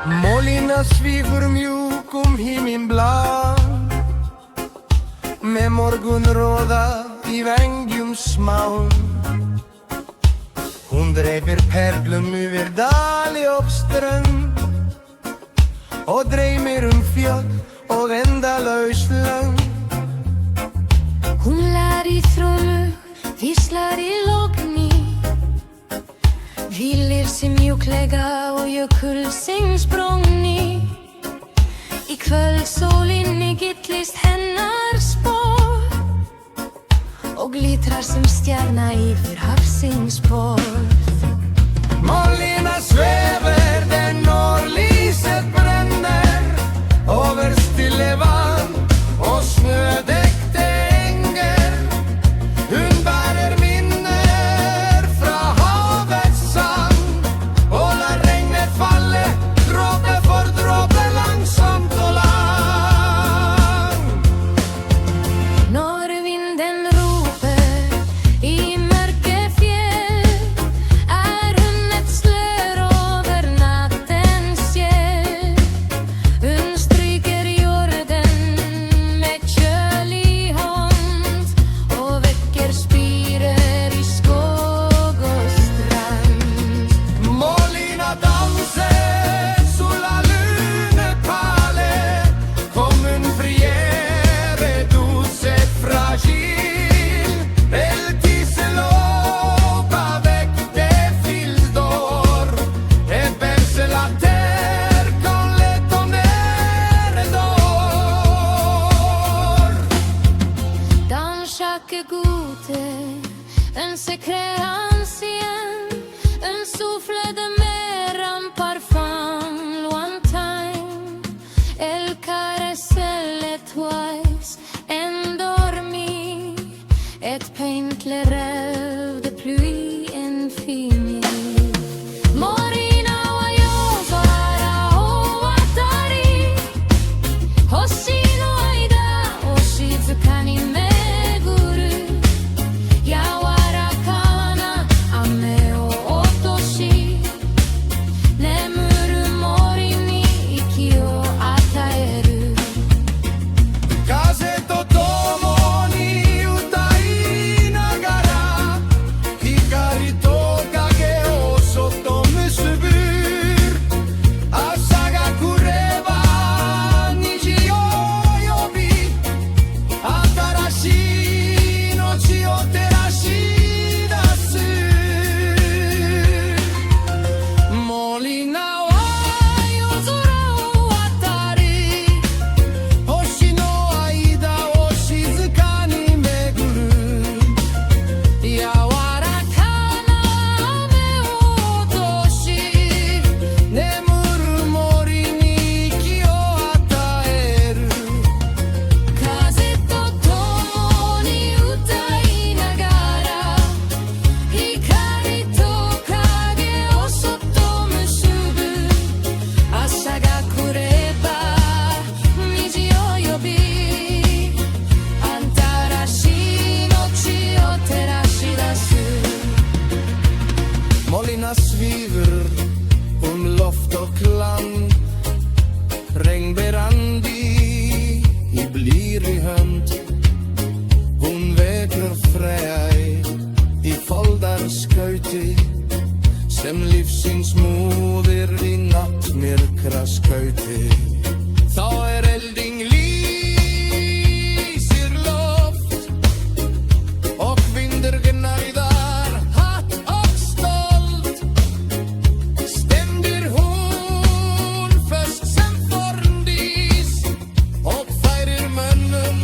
Molina sviver mjuk himmelblad med morgonråda i vängjumsmaun. Hon drever perlum över dal i uppström och drömmer fjott och ändalös lögn. Hon lär ifrån visslar i loggni. Vill sig mjuklägga och gör kulsing språngni. I kvällssolen i gittlist hennar spår och glittrar som stjärna i för havsingspår. Molina sväver där norrlyset bränner över stille vann och snödäckte änger. Hon bärer minner från havets sand och lär regnet falle droppe för droppe långsamt och långt. När vinden roper i mörkerfjäll är hon ett slör över nattens fjäll. Hon stryker jorden med kölig hand och väcker spirer i skog och strand. Molina danser sulla lunepale come un friere dulce e fragil. El ti se lopa avec des fils d'or e verse la terre con le tonnerre d'or. Dans chaque goutte, un secret ancien, un souffle de mer, un parfum lointain. Elle caresse l'étoile endormie, et peint les rêves de pluie infinie. Morina wa yozara o watari, hoshi no aida o shizuka ni meguru. Yawara kana ame o otoshi, nemuru mori ni iki o ataeru. Kaze to tomo ni utai nagara, hikari to kage o soto musubur. Asaga kureba niji o yobi, atarashi nochi o terashi dasu. Molina wa yozora o watari, hoshi no aida o shizuka ni meguru. Yawaraka na ame o otoshi, nemuru mori ni iki o ataeru. Kaze to tomo ni utai nagara, hikari to kage o soto musubu. Asa ga kureba niji o yobi, antarashi nochi o terashi dasu. Molina sviver loft och land, regnberandi i blir i hönd. Hon vägrar fräj i foldarskauti, sem livsins moder i nattmyrkraskauti. Þá elding lýsir loft och vindur gnæðar hatt och stolt. Stendur hún först sem forndís och færir mönnum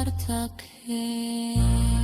carta che